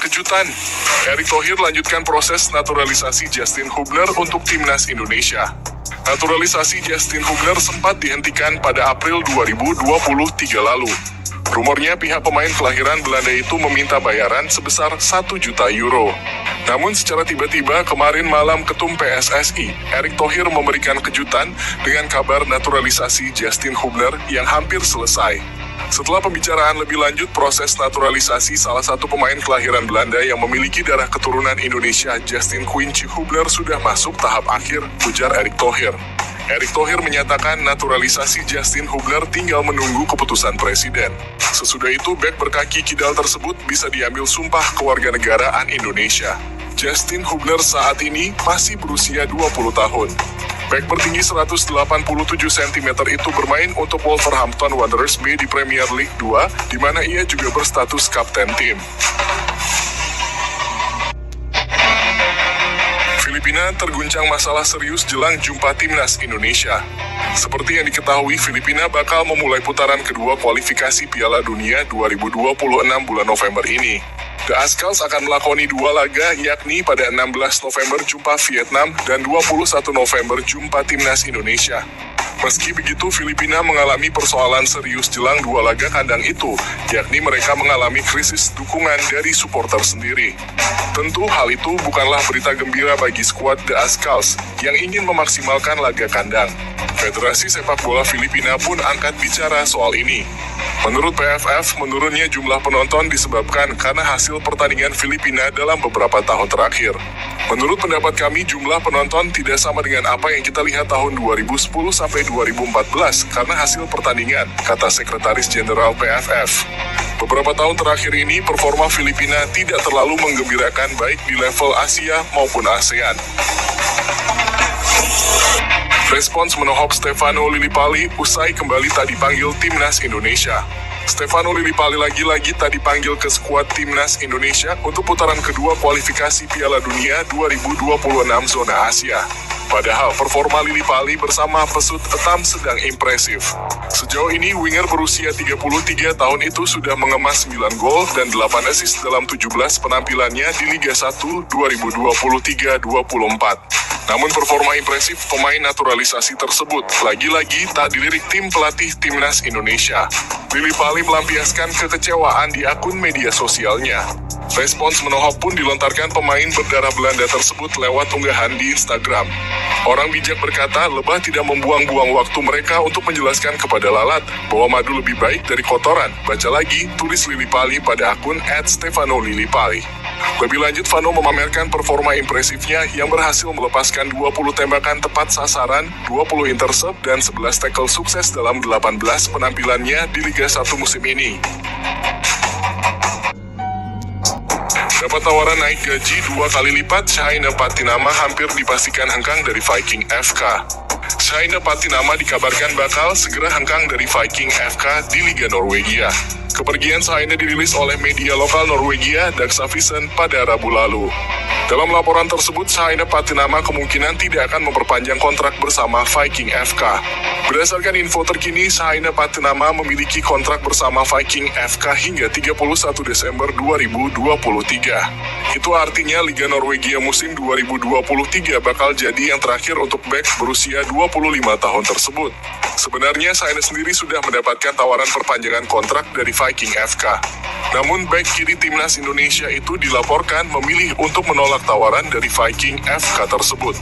Kejutan, Erick Thohir lanjutkan proses naturalisasi Justin Hubner untuk timnas Indonesia. Naturalisasi Justin Hubner sempat dihentikan pada April 2023 lalu. Rumornya pihak pemain kelahiran Belanda itu meminta bayaran sebesar 1 juta euro. Namun secara tiba-tiba kemarin malam Ketum PSSI, Erick Thohir memberikan kejutan dengan kabar naturalisasi Justin Hubner yang hampir selesai. Setelah pembicaraan lebih lanjut proses naturalisasi salah satu pemain kelahiran Belanda yang memiliki darah keturunan Indonesia, Justin Quincy Hubner sudah masuk tahap akhir, ujar Erick Thohir. Erick Thohir menyatakan naturalisasi Justin Hubner tinggal menunggu keputusan Presiden. Sesudah itu, bek berkaki kidal tersebut bisa diambil sumpah kewarganegaraan Indonesia. Justin Hubner saat ini masih berusia 20 tahun. Bek bertinggi 187 cm itu bermain untuk Wolverhampton Wanderers B di Premier League 2, di mana ia juga berstatus kapten tim. Filipina terguncang masalah serius jelang jumpa timnas Indonesia. Seperti yang diketahui, Filipina bakal memulai putaran kedua kualifikasi Piala Dunia 2026 bulan November ini. The Azkals akan melakoni 2 laga, yakni pada 16 November jumpa Vietnam dan 21 November jumpa timnas Indonesia. Meski begitu, Filipina mengalami persoalan serius jelang 2 laga kandang itu, yakni mereka mengalami krisis dukungan dari supporter sendiri. Tentu hal itu bukanlah berita gembira bagi skuad The Azkals yang ingin memaksimalkan laga kandang. Federasi Sepak Bola Filipina pun angkat bicara soal ini. Menurut PFF, menurunnya jumlah penonton disebabkan karena hasil pertandingan Filipina dalam beberapa tahun terakhir. Menurut pendapat kami, jumlah penonton tidak sama dengan apa yang kita lihat tahun 2010 sampai 2014 karena hasil pertandingan, kata Sekretaris Jenderal PFF. Beberapa tahun terakhir ini, performa Filipina tidak terlalu menggembirakan baik di level Asia maupun ASEAN. Respons menohok Stefano Lillipali usai kembali tak dipanggil timnas Indonesia. Stefano Lillipali lagi-lagi tak dipanggil ke skuad timnas Indonesia untuk putaran kedua kualifikasi Piala Dunia 2026 zona Asia. Padahal performa Lillipali bersama Pesut Etam sedang impresif. Sejauh ini winger berusia 33 tahun itu sudah mengemas 9 gol dan 8 assist dalam 17 penampilannya di Liga 1 2023-24. Namun performa impresif pemain naturalisasi tersebut lagi-lagi tak dilirik tim pelatih timnas Indonesia. Lillipali melampiaskan kekecewaan di akun media sosialnya. Respons menohok pun dilontarkan pemain berdarah Belanda tersebut lewat unggahan di Instagram. Orang bijak berkata, lebah tidak membuang-buang waktu mereka untuk menjelaskan kepada lalat bahwa madu lebih baik dari kotoran. Baca lagi, tulis Lillipali pada akun @StefanoLillipali. Lebih lanjut, Vano memamerkan performa impresifnya yang berhasil melepaskan 20 tembakan tepat sasaran, 20 intercept, dan 11 tackle sukses dalam 18 penampilannya di Liga 1 musim ini. Dapat tawaran naik gaji 2 kali lipat, Shaina Patinama hampir dipastikan hengkang dari Viking FK. Shaina Patinama dikabarkan bakal segera hengkang dari Viking FK di Liga Norwegia. Kepergian Shaina dirilis oleh media lokal Norwegia, Dagsavisen, pada Rabu lalu. Dalam laporan tersebut, Shaina Patinama kemungkinan tidak akan memperpanjang kontrak bersama Viking FK. Berdasarkan info terkini, Shaina Patinama memiliki kontrak bersama Viking FK hingga 31 Desember 2023. Itu artinya Liga Norwegia musim 2023 bakal jadi yang terakhir untuk bek berusia 25 tahun tersebut. Sebenarnya Shaina sendiri sudah mendapatkan tawaran perpanjangan kontrak dari Viking FK. Namun bek kiri timnas Indonesia itu dilaporkan memilih untuk menolak tawaran dari Viking FK tersebut.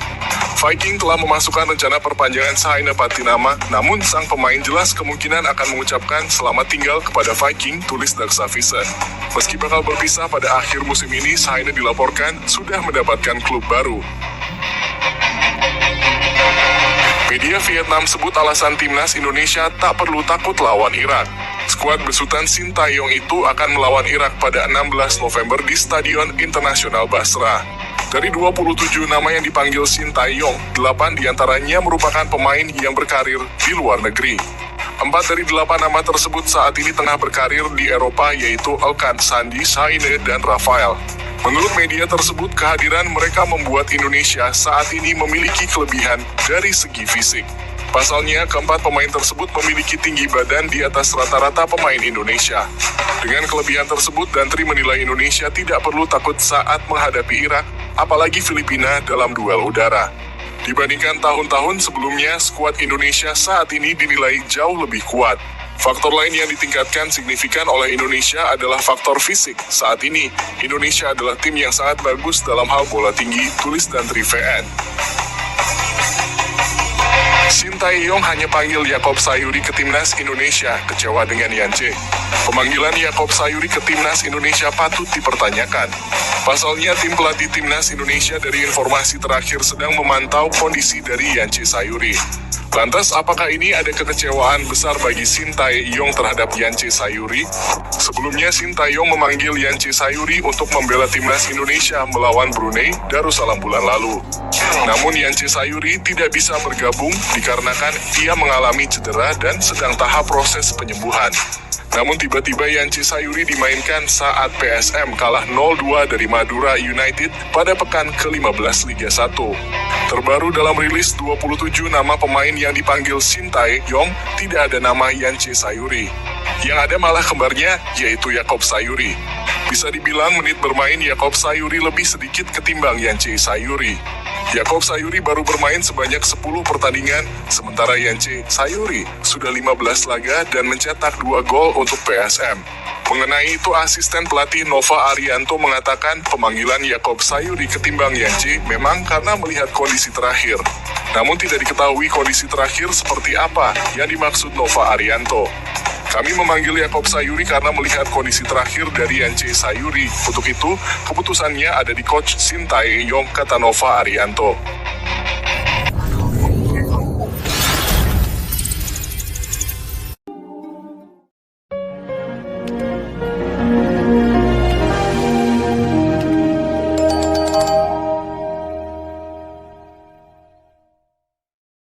Viking telah memasukkan rencana perpanjangan Shaina Patinama, namun sang pemain jelas kemungkinan akan mengucapkan selamat tinggal kepada Viking, tulis Dagsavisen. Meski bakal berpisah pada akhir musim ini, Shaina dilaporkan sudah mendapatkan klub baru. Media Vietnam sebut alasan timnas Indonesia tak perlu takut lawan Irak. Skuad besutan Sintayong itu akan melawan Irak pada 16 November di Stadion Internasional Basra. Dari 27 nama yang dipanggil Sintayong, 8 diantaranya merupakan pemain yang berkarir di luar negeri. 4 dari 8 nama tersebut saat ini tengah berkarir di Eropa, yaitu Elkan, Sandi, Shaina, dan Rafael. Menurut media tersebut, kehadiran mereka membuat Indonesia saat ini memiliki kelebihan dari segi fisik. Pasalnya, keempat pemain tersebut memiliki tinggi badan di atas rata-rata pemain Indonesia. Dengan kelebihan tersebut, Dantri menilai Indonesia tidak perlu takut saat menghadapi Irak, apalagi Filipina dalam duel udara. Dibandingkan tahun-tahun sebelumnya, skuad Indonesia saat ini dinilai jauh lebih kuat. Faktor lain yang ditingkatkan signifikan oleh Indonesia adalah faktor fisik. Saat ini, Indonesia adalah tim yang sangat bagus dalam hal bola tinggi, tulis Dantri VN. Sintayong hanya panggil Yaakob Sayuri ke Timnas Indonesia, kecewa dengan Yance. Pemanggilan Yaakob Sayuri ke Timnas Indonesia patut dipertanyakan. Pasalnya, tim pelatih Timnas Indonesia dari informasi terakhir sedang memantau kondisi dari Yance Sayuri. Lantas, apakah ini ada kekecewaan besar bagi Sintayong terhadap Yance Sayuri? Sebelumnya, Sintayong memanggil Yance Sayuri untuk membela Timnas Indonesia melawan Brunei Darussalam bulan lalu. Namun Yance Sayuri tidak bisa bergabung dikarenakan ia mengalami cedera dan sedang tahap proses penyembuhan. Namun tiba-tiba Yance Sayuri dimainkan saat PSM kalah 0-2 dari Madura United pada pekan ke-15 Liga 1. Terbaru dalam rilis 27 nama pemain yang dipanggil Sintayong, tidak ada nama Yance Sayuri. Yang ada malah kembarnya, yaitu Yaakob Sayuri. Bisa dibilang menit bermain Yaakob Sayuri lebih sedikit ketimbang Yance Sayuri. Yaakob Sayuri baru bermain sebanyak 10 pertandingan, sementara Yance Sayuri sudah 15 laga dan mencetak 2 gol untuk PSM. Mengenai itu, asisten pelatih Nova Arianto mengatakan pemanggilan Yaakob Sayuri ketimbang Yance memang karena melihat kondisi terakhir. Namun tidak diketahui kondisi terakhir seperti apa yang dimaksud Nova Arianto. Kami memanggil Yaakob Sayuri karena melihat kondisi terakhir dari Yance Sayuri. Untuk itu, keputusannya ada di coach Sintayong, kata Nova Arianto.